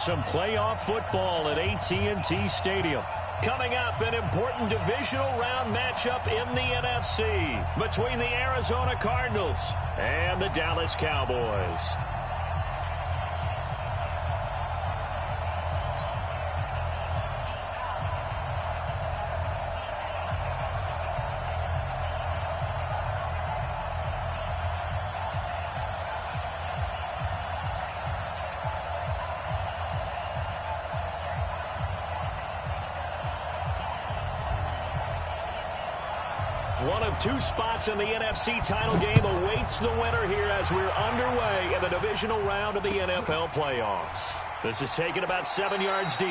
some playoff football at AT&T Stadium. Coming up, an important divisional round matchup in the NFC between the Arizona Cardinals and the Dallas Cowboys. One of two spots in the NFC title game awaits the winner here as we're underway in the divisional round of the NFL playoffs. This is taken about 7 yards deep.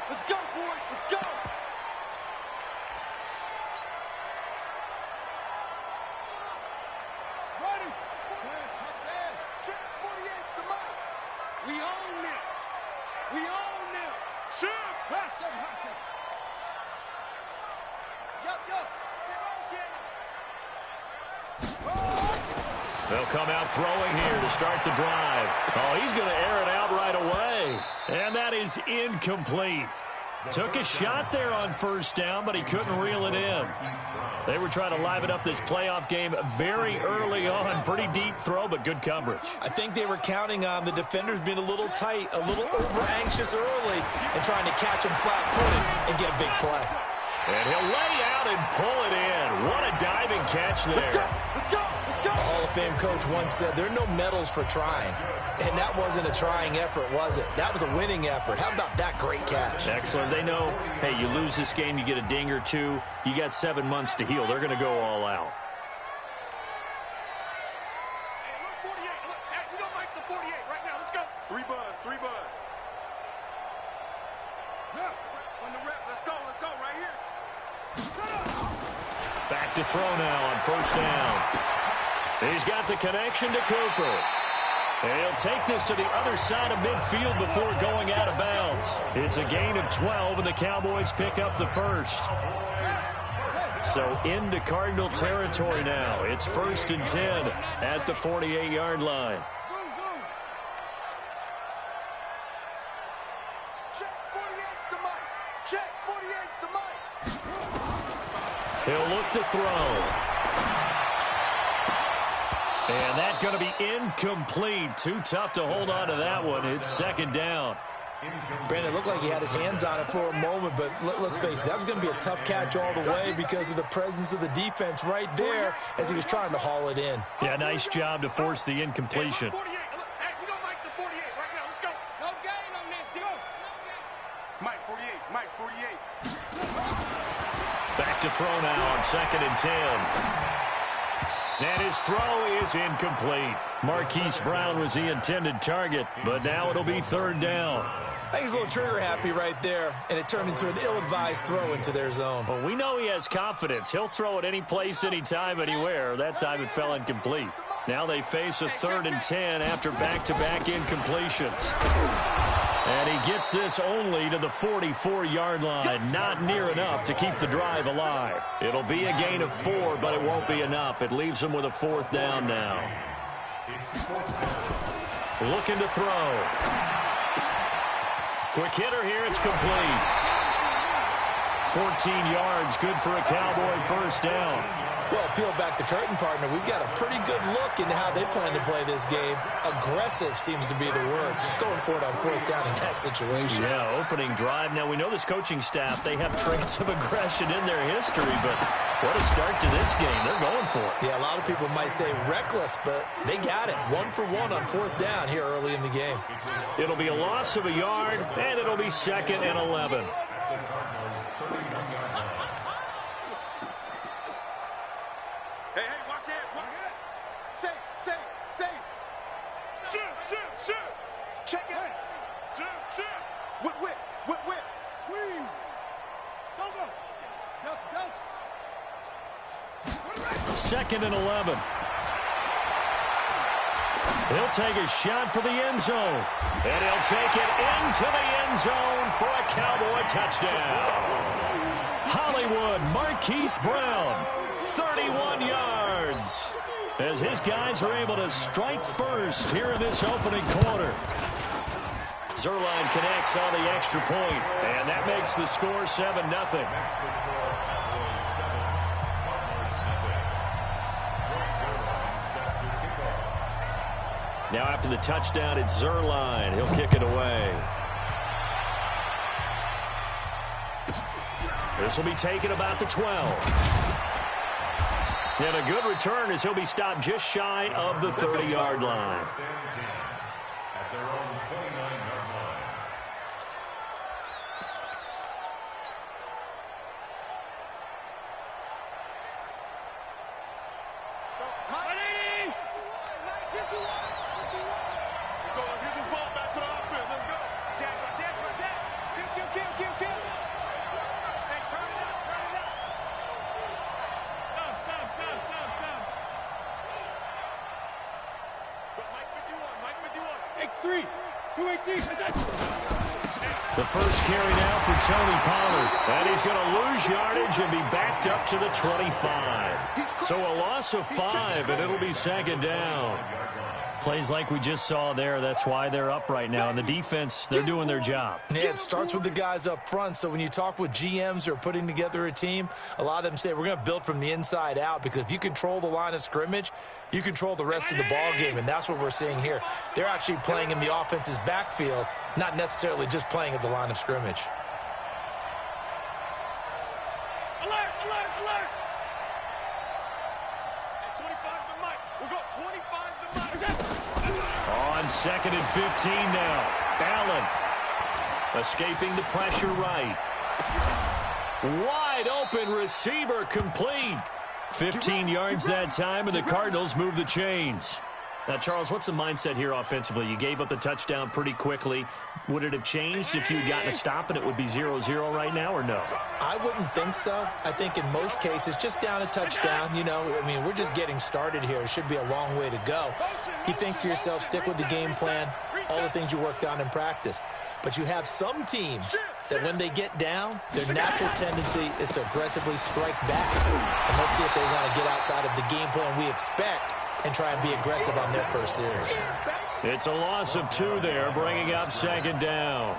Let's go, boys. Let's go. Riders. Touchdown. Check 48's the mic. We own it. We own it. Shift. Hustle. They'll come out throwing here to start the drive. Oh, he's going to air it out right away. And that is incomplete. Took a shot there on first down, but he couldn't reel it in. They were trying to liven up this playoff game very early on. Pretty deep throw, but good coverage. I think they were counting on the defenders being a little tight, a little over-anxious early, and trying to catch him flat-footed and get a big play. And he'll lay out and pull it in. What a diving catch there. Let's go. A Hall of Fame coach once said, there are no medals for trying. And that wasn't a trying effort, was it? That was a winning effort. How about that great catch? Excellent. They know, hey, you lose this game, you get a ding or two. You got 7 months to heal. They're going to go all out. Hey, look, 48. Look, hey, we don't like the 48 right now. Let's go. Three buzz. No, on the rep. Let's go right here. Back to throw now on first down. He's got the connection to Cooper. And he'll take this to the other side of midfield before going out of bounds. It's a gain of 12, and the Cowboys pick up the first. So into Cardinal territory now. It's 1st and 10 at the 48-yard line. Check 48's the mic. Check 48's the mic. He'll look to throw. And that's going to be incomplete. Too tough to hold on to that one. It's 2nd down. Brandon, it looked like he had his hands on it for a moment, but let's face it, that was going to be a tough catch all the way because of the presence of the defense right there as he was trying to haul it in. Yeah, nice job to force the incompletion. Hey, we don't like the 48 right now. Let's go. No gain on this, dude. Mike 48. Mike 48. Back to throw now on 2nd and 10. And his throw is incomplete. Marquise Brown was the intended target, but now it'll be 3rd down. I think he's a little trigger happy right there, and it turned into an ill-advised throw into their zone. Well, we know he has confidence. He'll throw it any place, anytime, anywhere. That time it fell incomplete. Now they face a 3rd and 10 after back-to-back incompletions. And he gets this only to the 44-yard line. Not near enough to keep the drive alive. It'll be a gain of 4, but it won't be enough. It leaves him with a 4th down now. Looking to throw. Quick hitter here. It's complete. 14 yards. Good for a Cowboy 1st down. Well, peel back the curtain, partner. We've got a pretty good look into how they plan to play this game. Aggressive seems to be the word. Going for it on 4th down in that situation. Yeah, opening drive. Now, we know this coaching staff, they have traits of aggression in their history, but what a start to this game. They're going for it. Yeah, a lot of people might say reckless, but they got it. 1 for 1 on 4th down here early in the game. It'll be a loss of a yard, and it'll be 2nd and 11. Hey, watch that. Say. Shoot. Check it. Shoot. Whip. Squeeze. Go. Delta. 2nd and 11. He'll take a shot for the end zone. And he'll take it into the end zone for a Cowboy touchdown. Hollywood Marquise Brown, 31 yards. As his guys are able to strike first here in this opening quarter. Zuerlein connects on the extra point, and that makes the score 7-0. Now after the touchdown, it's Zuerlein. He'll kick it away. This will be taken about the 12. And a good return as he'll be stopped just shy of the 30-yard line. At their own 29-yard line. Let's get this ball back to the offense. Let's go. Jack. Kill. Hey, turn it up. Stop. Mike 51. X3. 218. The first carry now for Tony Pollard. And he's going to lose yardage and be backed up to the 25. So a loss of 5, and it'll be second down. Plays like we just saw there, that's why they're up right now. And the defense, they're doing their job. Yeah, it starts with the guys up front. So when you talk with GMs who are putting together a team, a lot of them say we're going to build from the inside out, because if you control the line of scrimmage, you control the rest of the ball game, and that's what we're seeing here. They're actually playing in the offense's backfield, not necessarily just playing at the line of scrimmage. Alert. 25 to Mike. We'll go 25 to Mike. On 2nd and 15 now. Allen escaping the pressure right. Wide open receiver complete. 15 yards that time, and the Cardinals move the chains. Now, Charles, what's the mindset here offensively? You gave up the touchdown pretty quickly. Would it have changed if you had gotten a stop and it would be 0-0 right now, or no? I wouldn't think so. I think in most cases, just down a touchdown, you know, I mean, we're just getting started here. It should be a long way to go. You think to yourself, stick with the game plan, all the things you worked on in practice. But you have some teams that when they get down, their natural tendency is to aggressively strike back. And let's see if they want to get outside of the game plan we expect and try and be aggressive on their first series. It's a loss of 2 there, bringing up second down.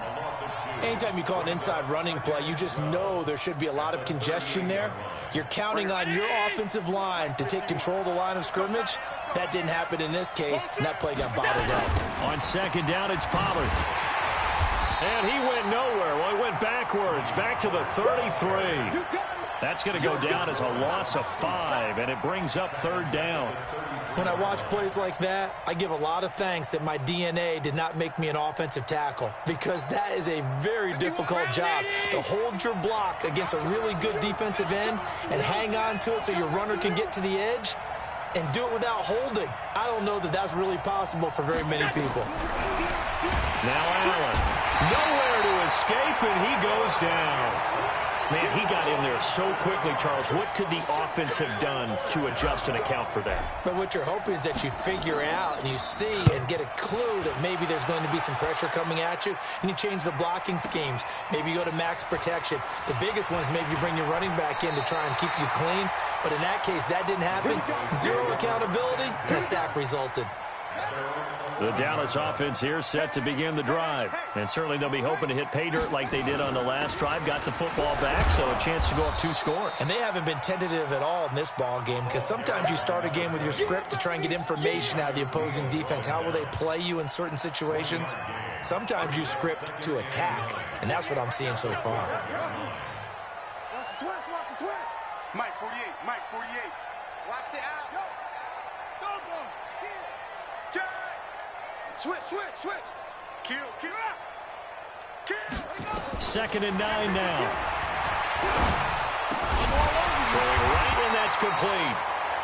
Anytime you call an inside running play, you just know there should be a lot of congestion there. You're counting on your offensive line to take control of the line of scrimmage. That didn't happen in this case, and that play got bottled up. On second down, it's Pollard. And he went nowhere. Well, he went backwards, back to the 33. That's going to go down as a loss of 5, and it brings up third down. When I watch plays like that, I give a lot of thanks that my DNA did not make me an offensive tackle, because that is a very difficult job, to hold your block against a really good defensive end and hang on to it so your runner can get to the edge and do it without holding. I don't know that that's really possible for very many people. Now Allen, nowhere to escape, and he goes down. Man, he got in there so quickly, Charles. What could the offense have done to adjust and account for that? But what you're hoping is that you figure out and you see and get a clue that maybe there's going to be some pressure coming at you, and you change the blocking schemes. Maybe you go to max protection. The biggest one is maybe you bring your running back in to try and keep you clean. But in that case, that didn't happen. Zero accountability, and a sack resulted. The Dallas offense here set to begin the drive. And certainly they'll be hoping to hit pay dirt like they did on the last drive. Got the football back, so a chance to go up 2 scores. And they haven't been tentative at all in this ball game, because sometimes you start a game with your script to try and get information out of the opposing defense. How will they play you in certain situations? Sometimes you script to attack, and that's what I'm seeing so far. Watch the twist. Mike 48. Watch the out. Go. Switch. Kill. Second and 9 now. Throwing right, and that's complete.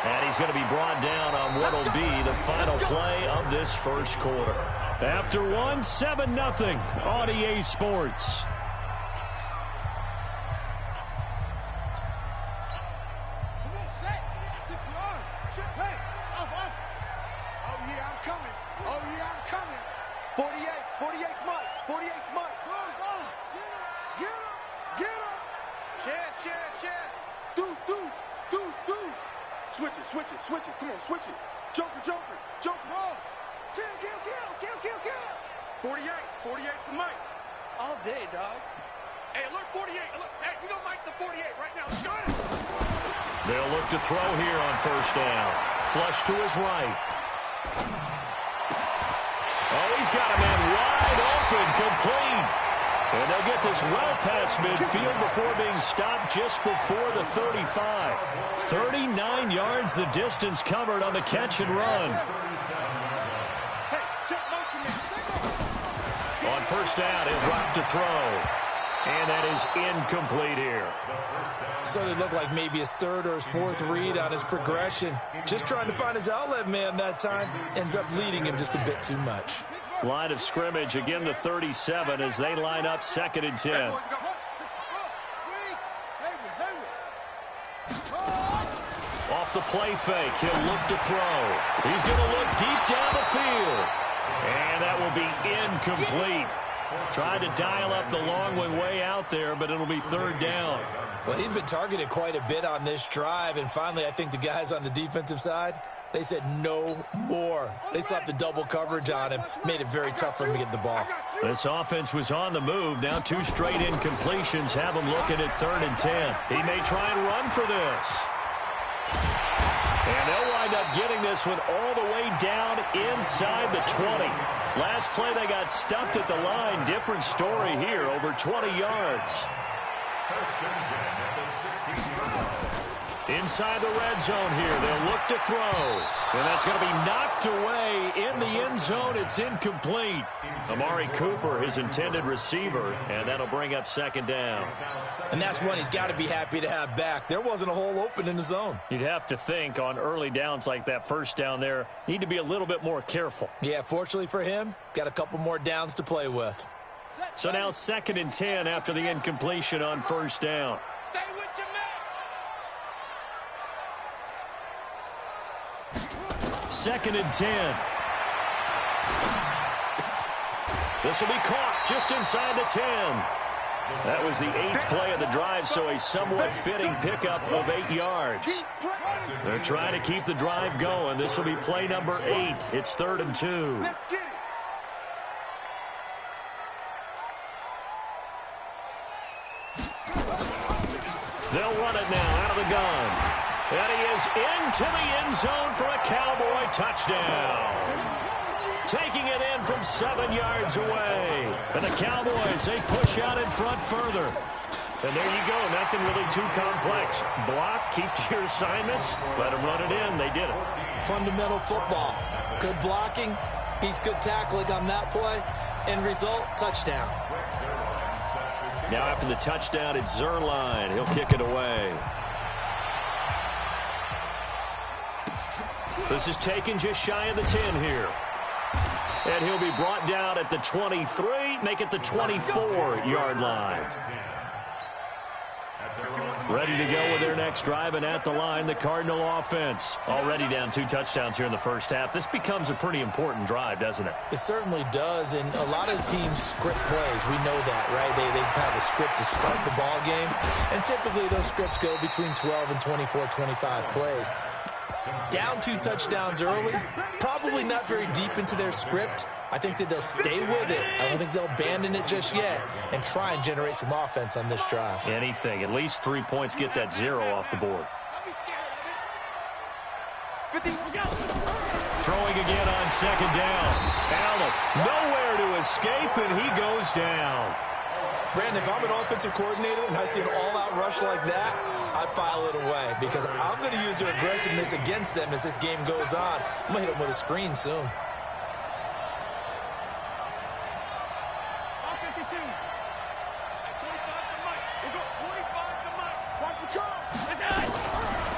And he's going to be brought down on what will be the final play of this first quarter. After 1, 7-0 on EA Sports. Switch it. Come on, switch it. Joker. Kill. 48. 48 to Mike. All day, dog. Hey, alert 48. Alert. Hey, we gonna Mike the 48 right now. Let's go. They'll look to throw here on first down. Flush to his right. Oh, he's got a man wide open, complete. And they'll get this well past midfield before being stopped just before the 35. 39 yards the distance covered on the catch and run. Hey, check motion man. On first down, he'll drop to throw. And that is incomplete here. So it looked like maybe his third or his fourth read on his progression. Just trying to find his outlet man that time. Ends up leading him just a bit too much. Line of scrimmage, again the 37 as they line up 2nd and 10. Off the play fake, he'll look to throw. He's going to look deep down the field. And that will be incomplete. Tried to dial up the long one way out there, but it'll be 3rd down. Well, he'd been targeted quite a bit on this drive, and finally I think the guys on the defensive side, they said no more. They slapped the double coverage on him, made it very tough for him to get the ball. This offense was on the move. Now 2 straight incompletions have him looking at 3rd and 10. He may try and run for this. And they'll wind up getting this one all the way down inside the 20. Last play they got stuffed at the line. Different story here, over 20 yards. Inside the red zone here, they'll look to throw. And that's going to be knocked away in the end zone. It's incomplete. Amari Cooper, his intended receiver, and that'll bring up 2nd down. And that's one he's got to be happy to have back. There wasn't a hole open in the zone. You'd have to think on early downs like that first down there, need to be a little bit more careful. Yeah, fortunately for him, got a couple more downs to play with. So now 2nd and 10 after the incompletion on first down. Stay with your man. 2nd and 10. This will be caught just inside the 10. That was the 8th play of the drive, so a somewhat fitting pickup of 8 yards. They're trying to keep the drive going. This will be play number 8. It's 3rd and 2. Let's get it. They'll run it now out of the gun. And he is into the end zone for a Cowboy touchdown. Taking it in from 7 yards away. And the Cowboys, they push out in front further. And there you go, nothing really too complex. Block, keep to your assignments, let them run it in. They did it. Fundamental football. Good blocking, beats good tackling on that play. End result, touchdown. Now after the touchdown, it's Zuerlein. He'll kick it away. This is taken just shy of the 10 here. And he'll be brought down at the 23, make it the 24-yard line. Ready to go with their next drive, and at the line, the Cardinal offense. Already down 2 touchdowns here in the first half. This becomes a pretty important drive, doesn't it? It certainly does, and a lot of teams script plays. We know that, right? They have a script to start the ball game, and typically those scripts go between 12 and 24, 25 plays. Down 2 touchdowns early, probably not very deep into their script. I think that they'll stay with it. I don't think they'll abandon it just yet and try and generate some offense on this drive. Anything. At least 3 points, get that 0 off the board. Throwing again on 2nd down. Allen nowhere to escape, and he goes down. Brandon, if I'm an offensive coordinator and I see an all-out rush like that, I file it away because I'm going to use their aggressiveness against them as this game goes on. I'm going to hit them with a screen soon.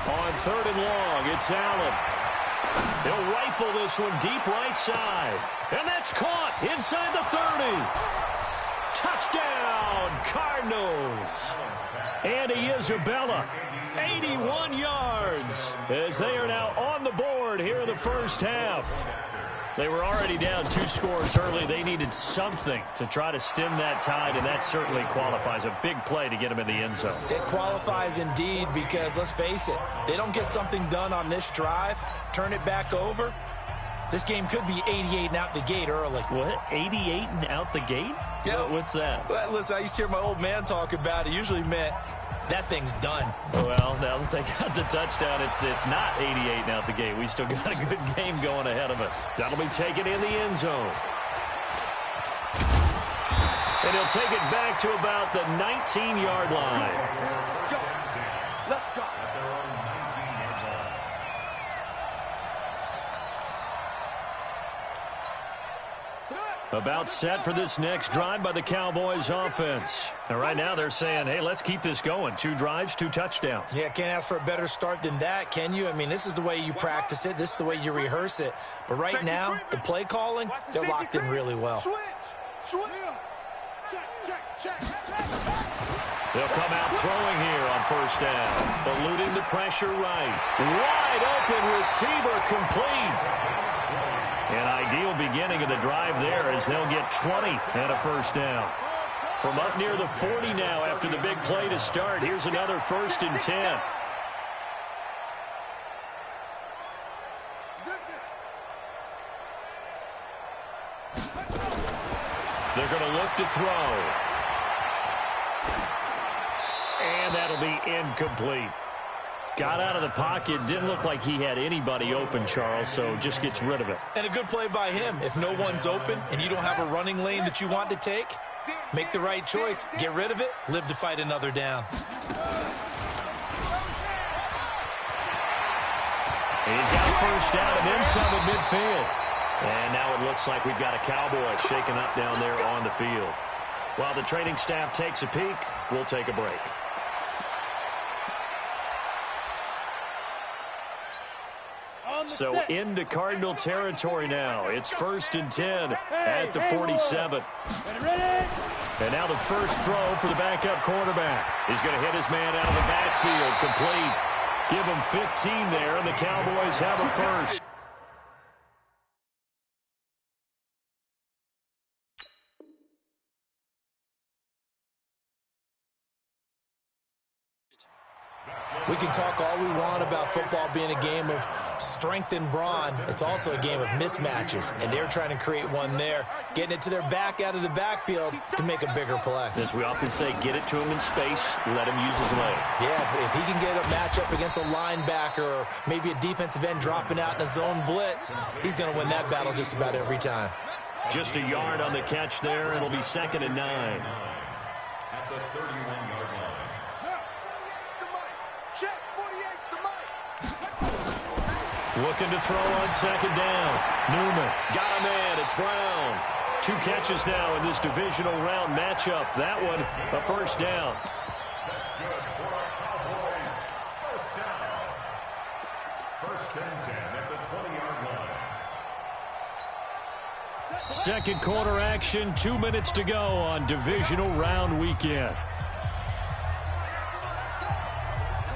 On 3rd and long, it's Allen. He'll rifle this one deep right side. And that's caught inside the 30. Touchdown, Cardinals. Andy Isabella, 81 yards, as they are now on the board here in the first half. They were already down 2 scores early. They needed something to try to stem that tide, and that certainly qualifies. A big play to get them in the end zone. It qualifies indeed because, let's face it, they don't get something done on this drive, turn it back over, This game could be 88 and out the gate early. What? 88 and out the gate? Yeah. What's that? Well, listen, I used to hear my old man talk about it. Usually meant that thing's done. Well, now that they got the touchdown, it's not 88 and out the gate. We still got a good game going ahead of us. That'll be taken in the end zone. And he'll take it back to about the 19-yard line. Go. Let's go. About set for this next drive by the Cowboys offense. And right now they're saying, hey, let's keep this going. 2 drives, 2 touchdowns. Yeah, can't ask for a better start than that, can you? I mean, this is the way you practice it. This is the way you rehearse it. But right now, the play calling, they're locked in really well. Switch. Check. They'll come out throwing here on first down. Eluding the pressure right. Wide open receiver complete. An ideal beginning of the drive there as they'll get 20 and a first down. From up near the 40 now after the big play to start, here's another 1st and 10. They're going to look to throw. And that'll be incomplete. Got out of the pocket. Didn't look like he had anybody open, Charles, so just gets rid of it. And a good play by him. If no one's open and you don't have a running lane that you want to take, make the right choice. Get rid of it. Live to fight another down. He's got first down and then some at midfield. And now it looks like we've got a Cowboy shaking up down there on the field. While the training staff takes a peek, we'll take a break. So into Cardinal territory now. It's 1st and 10 at the 47. And now the first throw for the backup quarterback. He's going to hit his man out of the backfield. Complete. Give him 15 there, and the Cowboys have a first. We can talk all we want about football being a game of strength and brawn. It's also a game of mismatches, and they're trying to create one there, getting it to their back out of the backfield to make a bigger play. As we often say, get it to him in space, let him use his leg. Yeah, if he can get a matchup against a linebacker or maybe a defensive end dropping out in a zone blitz, he's going to win that battle just about every time. Just a yard on the catch there. It'll be 2nd and 9. At the 31-yard line. Check. 48's the mic. Looking to throw on 2nd down. Newman got a man. It's Brown. 2 catches now in this divisional round matchup. That one, a first down. That's good for our Cowboys. First down. 1st and 10 at the 20-yard line. Second quarter action. 2 minutes to go on divisional round weekend.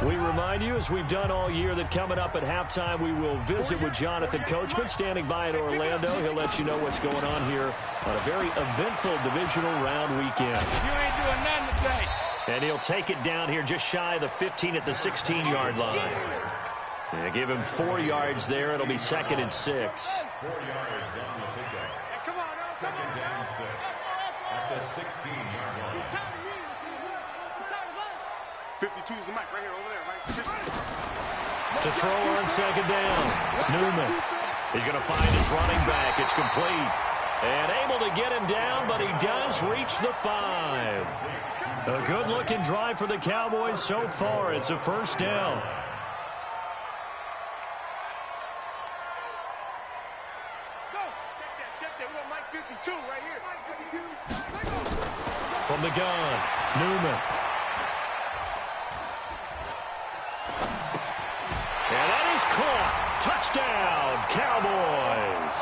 We remind you, as we've done all year, that coming up at halftime, we will visit with Jonathan Coachman, standing by in Orlando. He'll let you know what's going on here on a very eventful divisional round weekend. You ain't doing nothing today. And he'll take it down here just shy of the 15 at the 16-yard line. And give him 4 yards there. It'll be 2nd and 6. 4 yards on the pickup. Come on, 2nd and 6 at the 16-yard line. 52's the mic right here, over there, right? To throw on 2nd down. Newman. He's going to find his running back. It's complete. And able to get him down, but he does reach the 5. A good-looking drive for the Cowboys so far. It's a first down. Check that. We got Mike 52 right here. Mike 52. From the gun, Newman. And that is caught. Touchdown, Cowboys.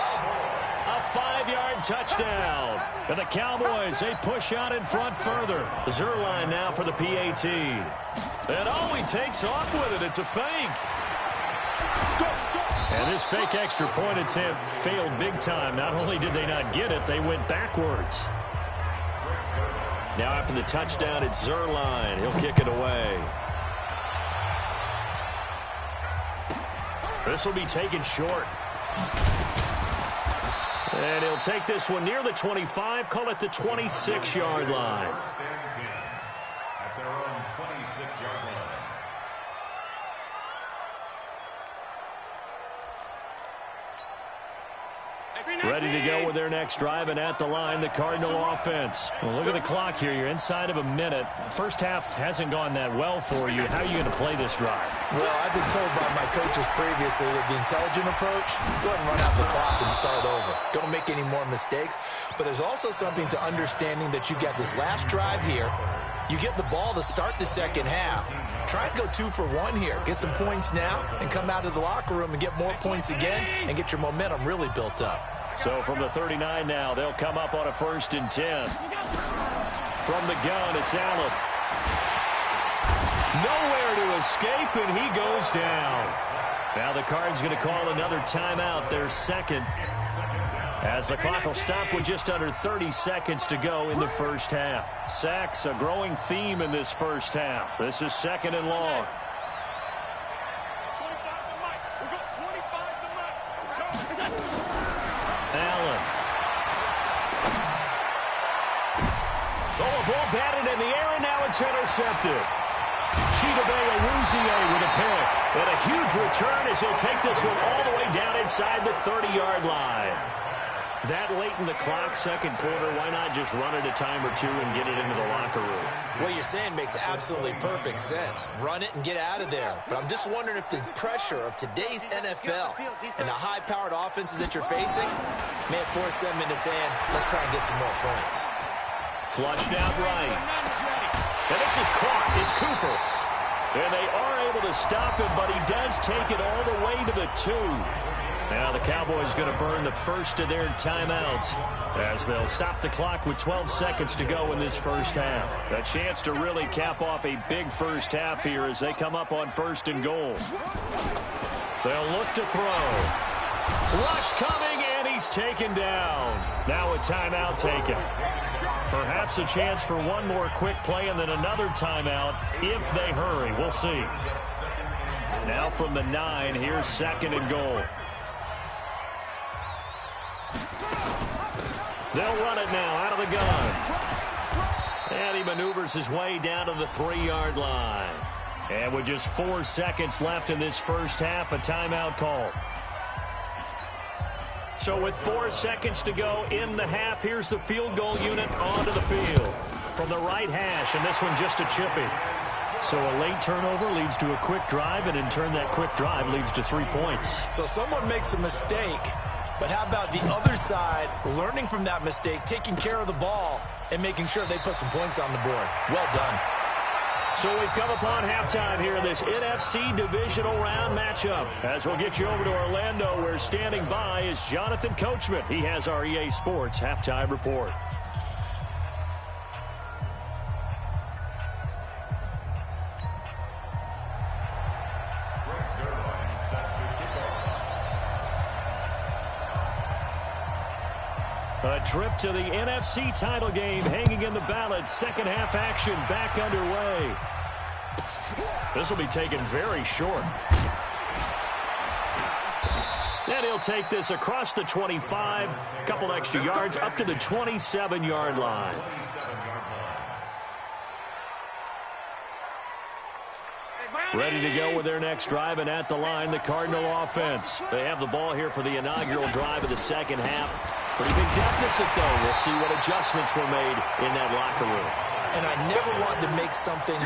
A 5-yard touchdown. And the Cowboys, they push out in front further. Zuerlein now for the PAT. And oh, he takes off with it. It's a fake. And this fake extra point attempt failed big time. Not only did they not get it, they went backwards. Now after the touchdown, it's Zuerlein. He'll kick it away. This will be taken short. And he'll take this one near the 25, call it the 26-yard line. First and 10 at their own 26-yard line. Ready to go with their next drive, and at the line, the Cardinal offense. Well, look at the clock here. You're inside of a minute. First half hasn't gone that well for you. How are you going to play this drive? Well, I've been told by my coaches previously that the intelligent approach, go ahead and run out the clock and start over. Don't make any more mistakes. But there's also something to understanding that you got this last drive here. You get the ball to start the second half. Try and go 2 for 1 here. Get some points now and come out of the locker room and get more points again and get your momentum really built up. So from the 39 now, they'll come up on a 1st and 10. From the gun, it's Allen. Nowhere to escape, and he goes down. Now the Cards going to call another timeout, their second, as the clock will stop with just under 30 seconds to go in the first half. Sacks, a growing theme in this first half. This is 2nd and long. Allen. Oh, a ball batted in the air, and now it's intercepted. Chidobe Awuzie with a pick. And a huge return as he'll take this one all the way down inside the 30-yard line. That late in the clock, second quarter, why not just run it a time or two and get it into the locker room? What you're saying makes absolutely perfect sense. Run it and get out of there. But I'm just wondering if the pressure of today's NFL and the high-powered offenses that you're facing may have forced them into saying, let's try and get some more points. Flushed out right. And this is caught. It's Cooper. And they are able to stop him, but he does take it all the way to the 2. Now the Cowboys going to burn the first of their timeouts as they'll stop the clock with 12 seconds to go in this first half. A chance to really cap off a big first half here as they come up on 1st and goal. They'll look to throw. Rush coming, and he's taken down. Now a timeout taken. Perhaps a chance for one more quick play and then another timeout if they hurry. We'll see. Now from the 9, here's 2nd and goal. They'll run it now out of the gun. And he maneuvers his way down to the 3-yard line. And with just 4 seconds left in this first half, a timeout call. So with 4 seconds to go in the half, here's the field goal unit onto the field. From the right hash, and this one just a chippy. So a late turnover leads to a quick drive, and in turn that quick drive leads to 3 points. So someone makes a mistake, but how about the other side learning from that mistake, taking care of the ball, and making sure they put some points on the board? Well done. So we've come upon halftime here in this NFC divisional round matchup. As we'll get you over to Orlando, where standing by is Jonathan Coachman. He has our EA Sports halftime report. A trip to the NFC title game hanging in the balance. Second half action back underway. This will be taken very short. And he'll take this across the 25, a couple extra yards up to the 27-yard line. Ready to go with their next drive, and at the line, the Cardinal offense. They have the ball here for the inaugural drive of the second half. Pretty big deficit, though. We'll see what adjustments were made in that locker room. And I never want to make something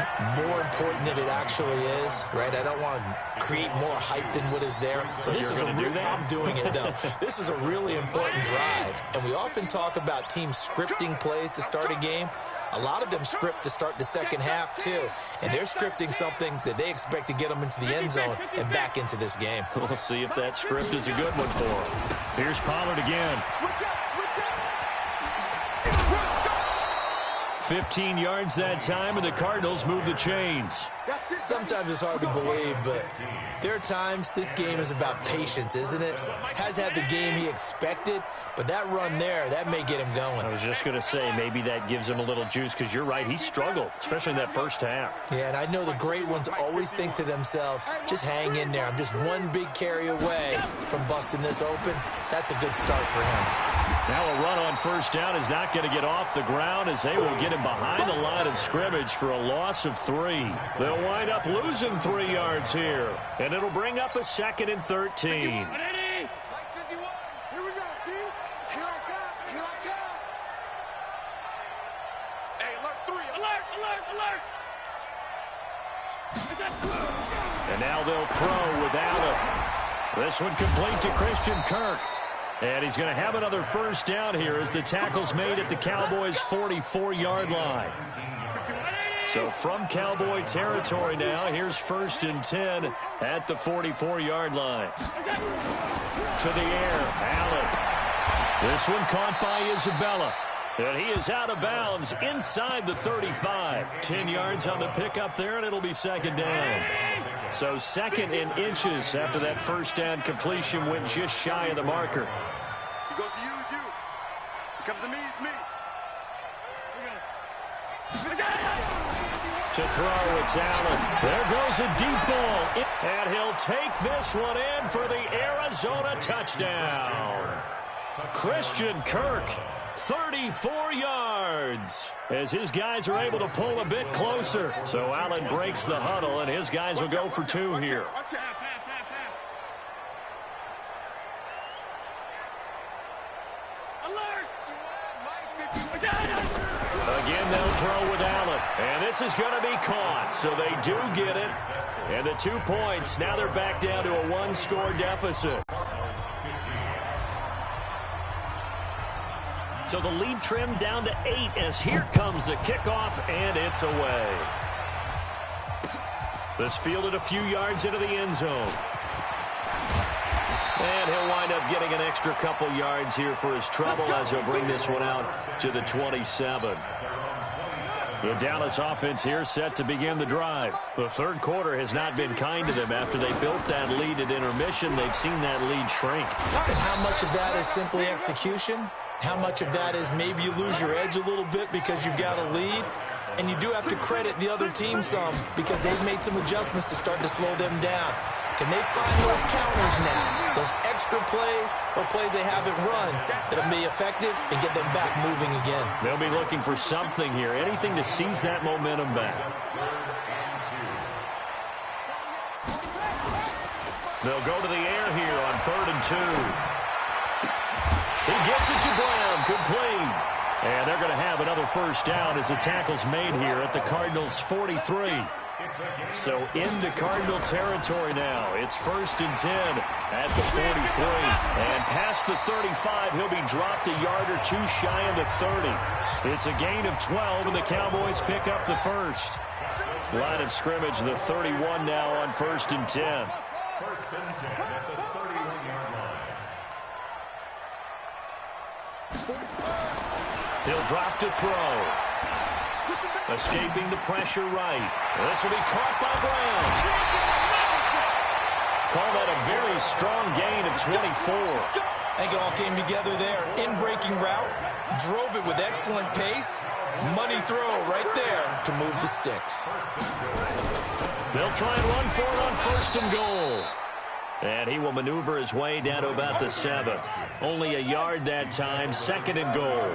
more important than it actually is, right? I don't want to create more hype than what is there. But this is I'm doing it, though. This is a really important drive. And we often talk about teams scripting plays to start a game. A lot of them script to start the second half, too. And they're scripting something that they expect to get them into the end zone and back into this game. We'll see if that script is a good one for them. Here's Pollard again. 15 yards that time, and the Cardinals move the chains. Sometimes it's hard to believe, but there are times this game is about patience, isn't it? Has had the game he expected, but that run there, that may get him going. I was just going to say, maybe that gives him a little juice, because you're right, he struggled, especially in that first half. Yeah, and I know the great ones always think to themselves, just hang in there. I'm just one big carry away from busting this open. That's a good start for him. Now a run on first down is not going to get off the ground, as they will get him behind the line of scrimmage for a loss of 3. They'll wind up losing 3 yards here, and it'll bring up a 2nd and 13. Here we go, team. Here I come. Hey, alert 3. Alert. And now they'll throw with Allen. This one complete to Christian Kirk. And he's going to have another first down here as the tackle's made at the Cowboys' 44-yard line. So from Cowboy territory now, here's 1st and 10 at the 44-yard line. To the air, Allen. This one caught by Isabella. And he is out of bounds inside the 35. 10 yards on the pickup there, and it'll be 2nd down. So 2nd and inches after that first down completion went just shy of the marker. He goes to use you. He comes to me, it's me. To throw, it's Allen. There goes a deep ball. And he'll take this one in for the Arizona touchdown. Christian Kirk, 34 yards, as his guys are able to pull a bit closer. So Allen breaks the huddle, and his guys will go for 2 here. Again, they'll throw with Allen. And this is going to be caught, so they do get it. And the 2 points, now they're back down to a 1-score deficit. So the lead trimmed down to 8 as here comes the kickoff, and it's away. This fielded a few yards into the end zone. And he'll wind up getting an extra couple yards here for his trouble as he'll bring this one out to the 27. The Dallas offense here set to begin the drive. The third quarter has not been kind to them. After they built that lead at intermission, they've seen that lead shrink. And how much of that is simply execution? How much of that is maybe you lose your edge a little bit because you've got a lead? And you do have to credit the other team some because they've made some adjustments to start to slow them down. Can they find those counters now, those extra plays or plays they haven't run that'll be effective and get them back moving again? They'll be looking for something here, anything to seize that momentum back. They'll go to the air here on 3rd and 2. He gets it to Brown, complete. And they're going to have another first down as the tackle's made here at the Cardinals' 43. So into Cardinal territory now. It's 1st and 10 at the 43. And past the 35, he'll be dropped a yard or 2 shy of the 30. It's a gain of 12, and the Cowboys pick up the first. Line of scrimmage, the 31 now on 1st and 10. 1st and 10 at the 31-yard line. He'll drop to throw. Escaping the pressure right. This will be caught by Brown. Call that a very strong gain of 24. I think it all came together there. In-breaking route, drove it with excellent pace. Money throw right there to move the sticks. They'll try and run for it on 1st and goal. And he will maneuver his way down to about the 7. Only a yard that time, 2nd and goal.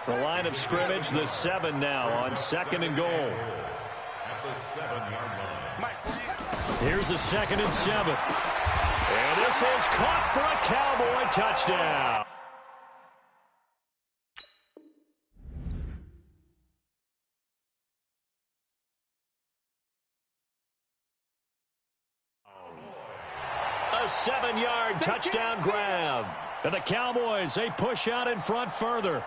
The line of scrimmage, the 7 now on 2nd and goal. At the 7-yard line. Here's a 2nd and 7. And this is caught for a Cowboy touchdown. A 7-yard touchdown grab. And the Cowboys, they push out in front further.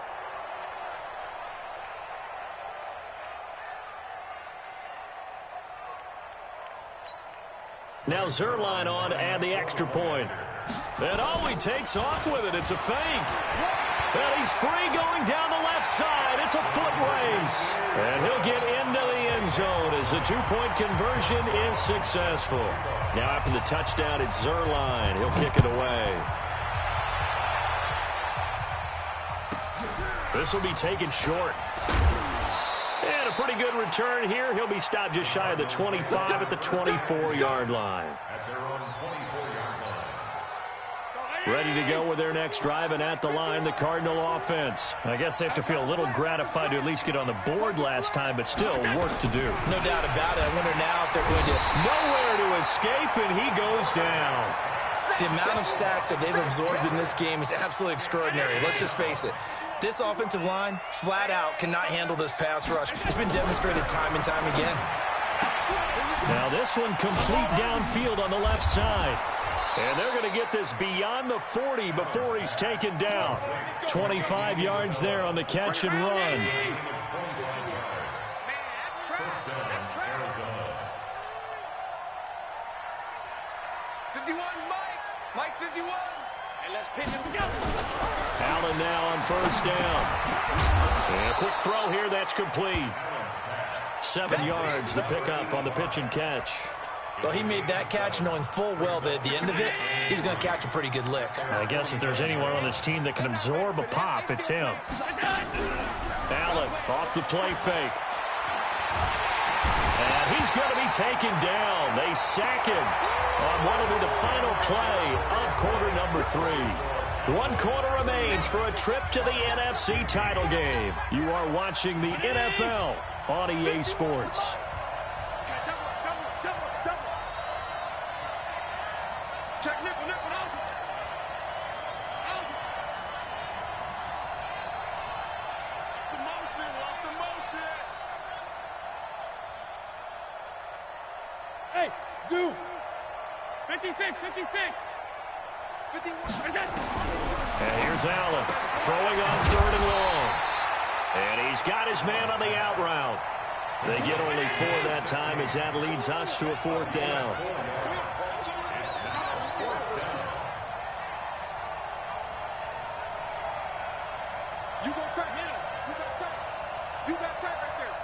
Now Zuerlein on to add the extra point. And oh, he takes off with it. It's a fake. And he's free going down the left side. It's a foot race. pace. And he'll get into the end zone as the two-point conversion is successful. Now after the touchdown, it's Zuerlein. He'll kick it away. This will be taken short. And a pretty good return here. He'll be stopped just shy of the 25 at the 24-yard line. Ready to go with their next drive, and at the line, the Cardinal offense. I guess they have to feel a little gratified to at least get on the board last time, but still work to do. No doubt about it. I wonder now if they're going to... Nowhere to escape, and he goes down. The amount of sacks that they've absorbed in this game is absolutely extraordinary. Let's just face it. This offensive line, flat out, cannot handle this pass rush. It's been demonstrated time and time again. Now this one complete downfield on the left side. And they're going to get this beyond the 40 before he's taken down. 25 yards there on the catch and run. Mike 51. And let's pin him together. Allen now on first down. And a quick throw here, that's complete. 7 yards, the pickup on the pitch and catch. Well, he made that catch knowing full well that at the end of it, he's going to catch a pretty good lick. I guess if there's anyone on this team that can absorb a pop, it's him. Allen off the play fake. And he's going to be taken down. They sack him on what will be the final play of quarter number 3. 1 quarter remains for a trip to the NFC title game. You are watching the NFL on EA Sports. Check nickel, out. Watch the motion. Hey, Zoo. 56. 51. And here's Allen throwing on 3rd and long. And he's got his man on the out route. They get only 4 that time as that leads us to a 4th down. You got tight. You got tight right there.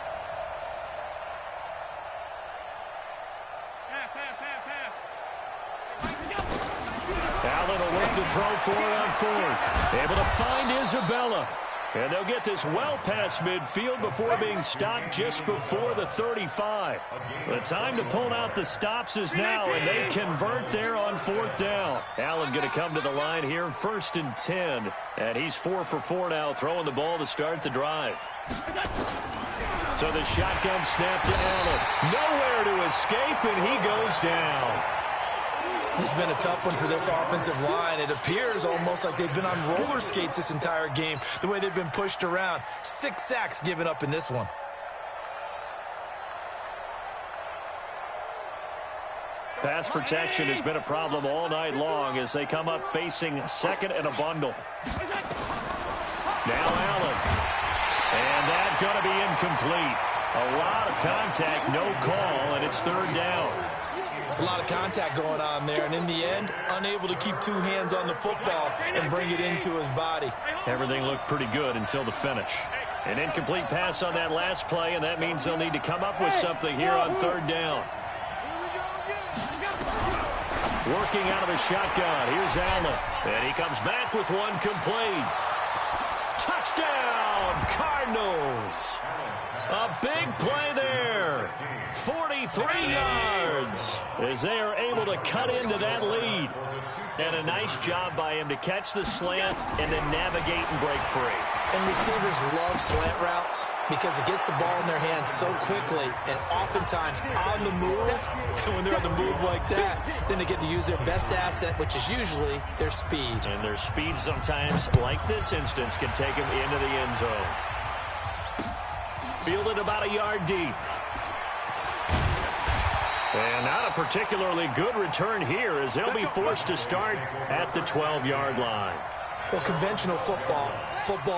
Allen will look to throw for it on 4th. Able to find Isabella. And they'll get this well past midfield before being stopped just before the 35. The time to pull out the stops is now, and they convert there on 4th down. Allen going to come to the line here, 1st and 10. And he's 4 for 4 now, throwing the ball to start the drive. So the shotgun snap to Allen. Nowhere to escape, and he goes down. This has been a tough one for this offensive line. It appears almost like they've been on roller skates this entire game, the way they've been pushed around. 6 sacks given up in this one. Pass protection has been a problem all night long as they come up facing 2nd and a bundle. Now Allen. And that's going to be incomplete. A lot of contact, no call, and it's 3rd down. It's a lot of contact going on there, and in the end, unable to keep 2 hands on the football and bring it into his body. Everything looked pretty good until the finish. An incomplete pass on that last play, and that means they'll need to come up with something here on 3rd down. Working out of the shotgun. Here's Allen. And he comes back with one complete. Touchdown, Cardinals. A big play there. 43 yards as they are able to cut into that lead. And a nice job by him to catch the slant and then navigate and break free. And receivers love slant routes because it gets the ball in their hands so quickly and oftentimes on the move. And when they're on the move like that, then they get to use their best asset, which is usually their speed. And their speed sometimes, like this instance, can take them into the end zone. Fielded about a yard deep. And not a particularly good return here as they'll be forced to start at the 12-yard line. Well, conventional football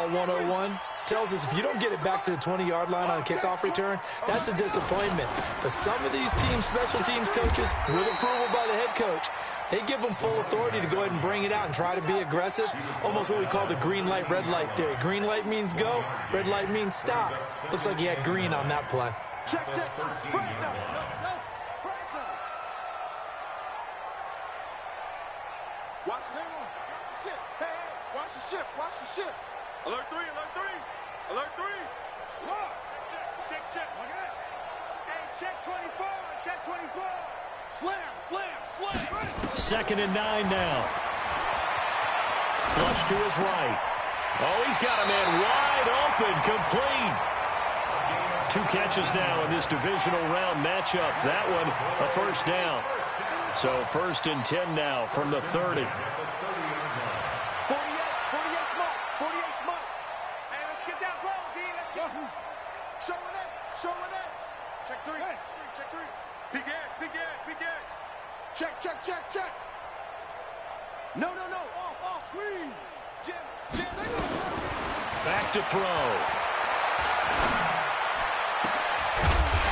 101, tells us if you don't get it back to the 20-yard line on a kickoff return, that's a disappointment. But some of these teams, special teams coaches, with approval by the head coach, They give them full authority to go ahead and bring it out and try to be aggressive. Almost what we call the green light, red light theory. Green light means go, red light means stop. Looks like he had green on that play. Check. Break now. Watch the ship. Hey, watch the ship. Alert 3. Look. Check. Look at it. Hey, check 24. Slam. 2nd and 9 now. Flush to his right. Oh, he's got a man wide open, complete. 2 catches now in this divisional round matchup. That one, a first down. So 1st and 10 now from the 30. 48 mark. Hey, let's get that ball, D. Let's go. Showing it. Check 3. Big edge. Check. No. Off. Squeeze. Jim. Back to throw.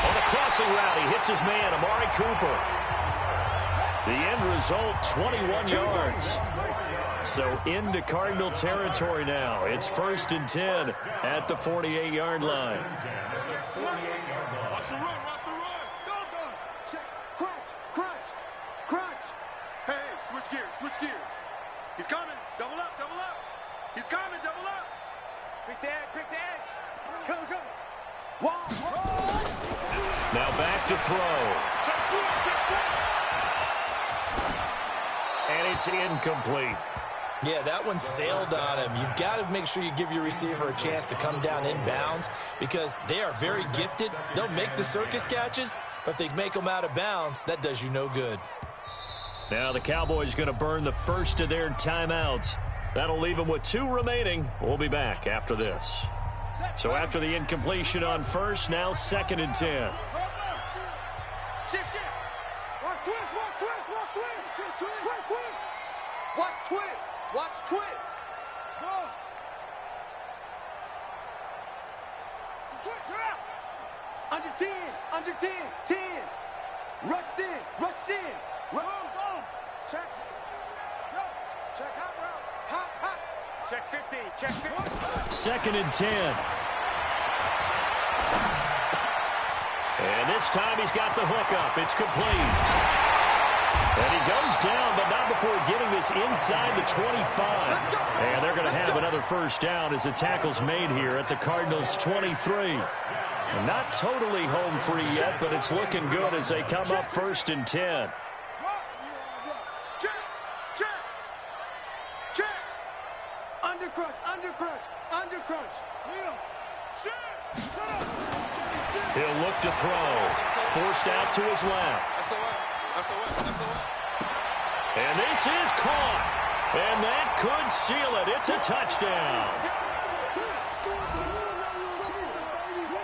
On the crossing route, he hits his man, Amari Cooper. The end result, 21 yards. So into Cardinal territory now. It's 1st and 10 at the 48-yard line. Watch the run. Go. Check. Crunch. Hey, switch gears. He's coming. Double up. He's coming. Double up. Pick the edge. Come. One. Now back to throw. Check. And it's incomplete. Yeah, that one sailed on him. You've got to make sure you give your receiver a chance to come down inbounds because they are very gifted. They'll make the circus catches, but if they make them out of bounds, that does you no good. Now the Cowboys going to burn the first of their timeouts. That'll leave them with 2 remaining. We'll be back after this. So after the incompletion on first, now 2nd and 10. Shift. Watch twist. Go. Under 10. 10. Rush in. Go. Check. Go. Check hot route. Hot. Check 15. 2nd and 10. And this time he's got the hook up. It's complete. And he goes down, but not before getting this inside the 25. And they're going to have another first down as the tackle's made here at the Cardinals' 23. And not totally home free yet, but it's looking good as they come up 1st and 10. Check. Under crunch. He'll look to throw. Forced out to his left. And this is caught. And that could seal it. It's a touchdown.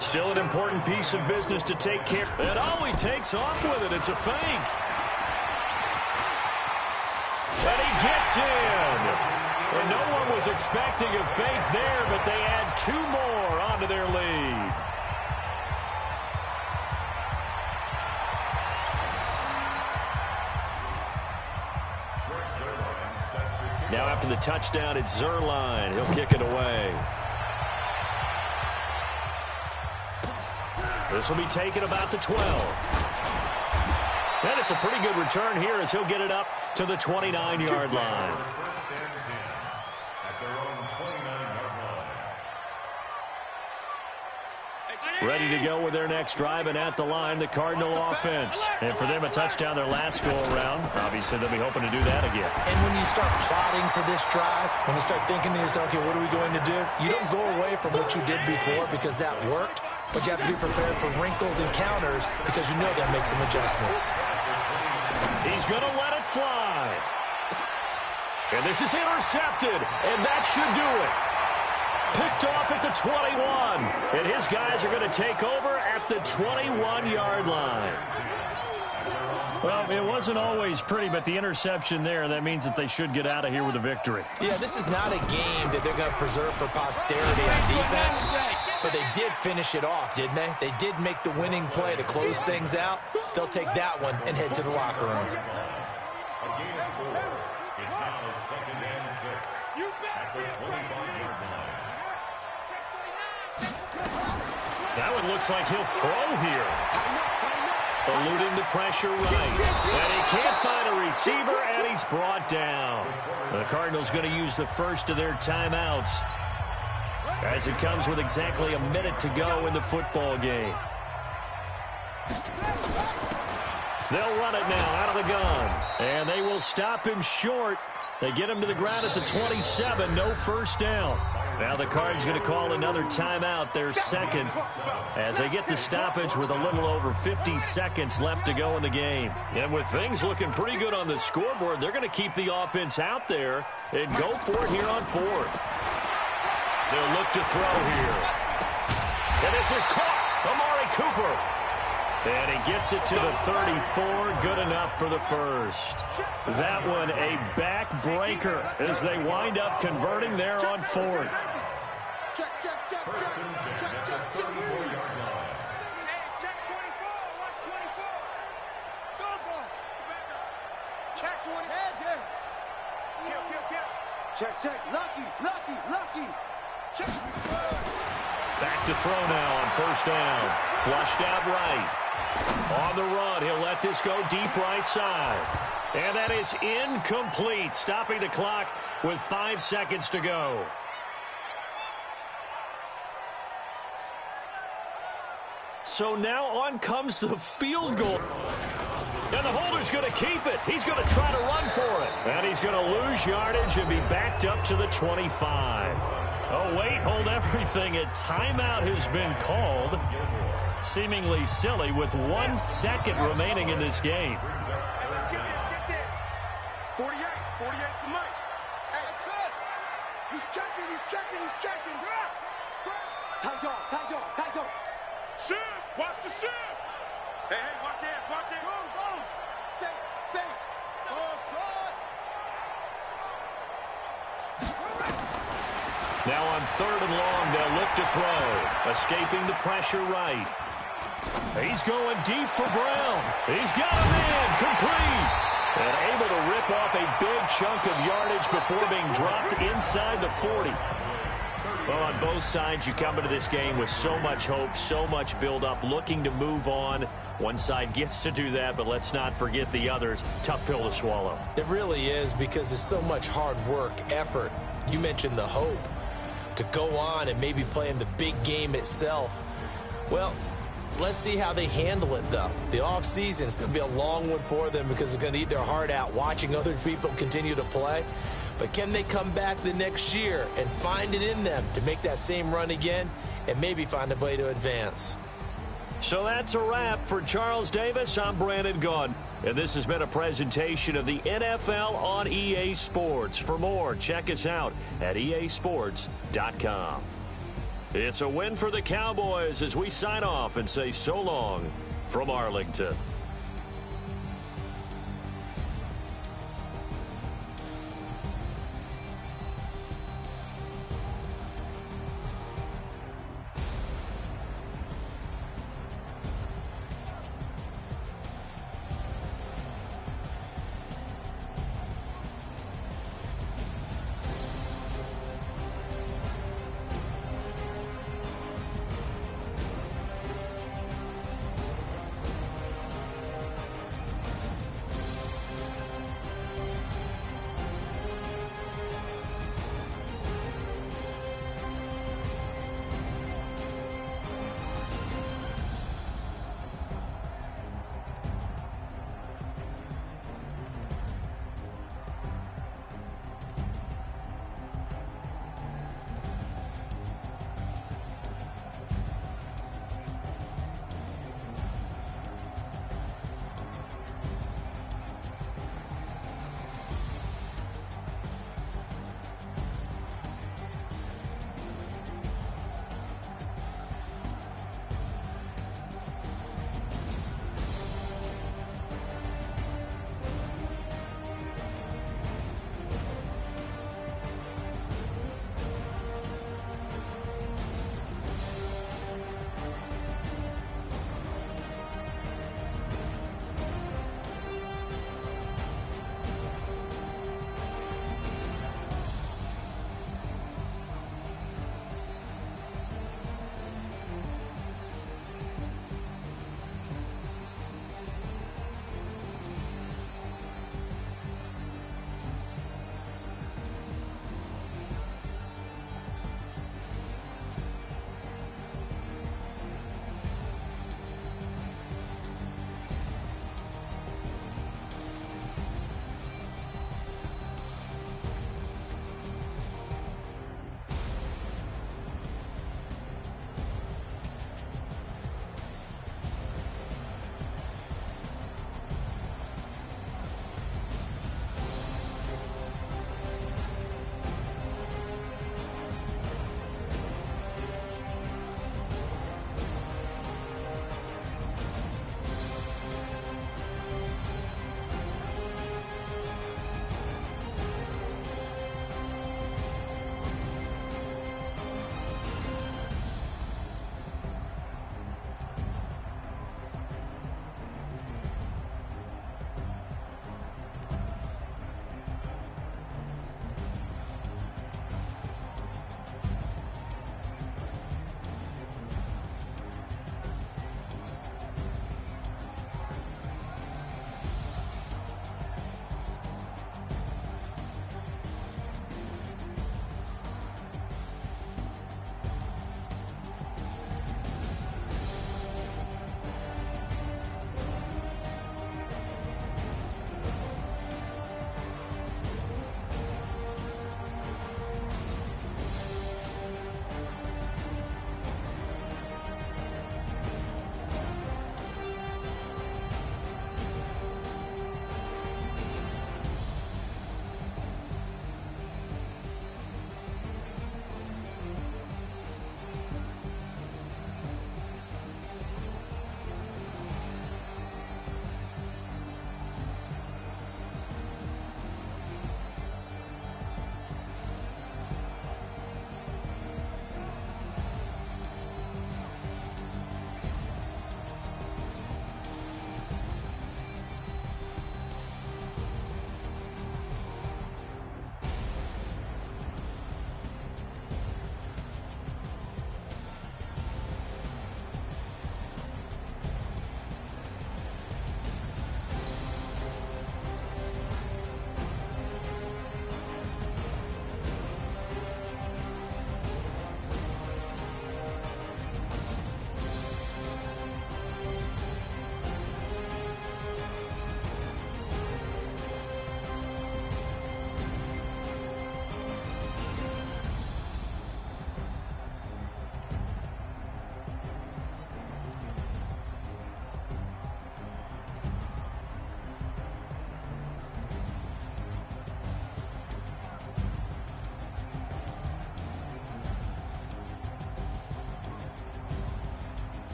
Still an important piece of business to take care of. And he takes off with it. It's a fake. And he gets in. And no one was expecting a fake there, but they add 2 more onto their lead. Now after the touchdown, it's Zuerlein. He'll kick it away. This will be taken about the 12. And it's a pretty good return here as he'll get it up to the 29-yard line. Ready to go with their next drive, and at the line, the Cardinal offense. And for them, a touchdown their last go-around. Obviously, they'll be hoping to do that again. And when you start plotting for this drive, when you start thinking to yourself, okay, what are we going to do? You don't go away from what you did before because that worked, but you have to be prepared for wrinkles and counters because you know that makes some adjustments. He's going to let it fly. And this is intercepted, and that should do it. Picked off at the 21, and his guys are going to take over at the 21-yard line. Well, it wasn't always pretty, but the interception there, that means that they should get out of here with a victory. Yeah, this is not a game that they're going to preserve for posterity on defense, but they did finish it off, didn't they? They did make the winning play to close things out. They'll take that one and head to the locker room. A gain of 4. It's now 2nd and 6 at the 25-yard line. That one looks like he'll throw here. Eluding the pressure right. And he can't find a receiver, and he's brought down. The Cardinals going to use the first of their timeouts as it comes with exactly a minute to go in the football game. They'll run it now out of the gun. And they will stop him short. They get him to the ground at the 27. No first down. Now the Cards going to call another timeout, their second, as they get the stoppage with a little over 50 seconds left to go in the game. And with things looking pretty good on the scoreboard, they're going to keep the offense out there and go for it here on 4th. They'll look to throw here. And this is caught. Amari Cooper. And he gets it to the 34. Good enough for the first. That one a backbreaker as they wind up converting there on 4th. Check. Check 24. Watch 24. Go. Check 20. Check. Lucky. Check. Back to throw now on first down. Flushed out right. On the run, he'll let this go deep right side. And that is incomplete, stopping the clock with 5 seconds to go. So now on comes the field goal. And the holder's going to keep it. He's going to try to run for it. And he's going to lose yardage and be backed up to the 25. Oh, wait, hold everything. A timeout has been called. Seemingly silly with 1 second remaining in this game. Let's get this. 48 to Mike. Hey, he's checking. Tight dog. Shift. Watch the shift. Hey, watch it. Go. Say. Go, try. Now on 3rd and long, they'll look to throw. Escaping the pressure right. He's going deep for Brown. He's got him in. Complete. And able to rip off a big chunk of yardage before being dropped inside the 40. Well, on both sides, you come into this game with so much hope, so much build-up, looking to move on. One side gets to do that, but let's not forget the others. Tough pill to swallow. It really is, because there's so much hard work, effort. You mentioned the hope to go on and maybe play in the big game itself. Well, let's see how they handle it, though. The offseason is going to be a long one for them because it's going to eat their heart out watching other people continue to play. But can they come back the next year and find it in them to make that same run again and maybe find a way to advance? So that's a wrap for Charles Davis. I'm Brandon Gaudin, and this has been a presentation of the NFL on EA Sports. For more, check us out at easports.com. It's a win for the Cowboys as we sign off and say so long from Arlington.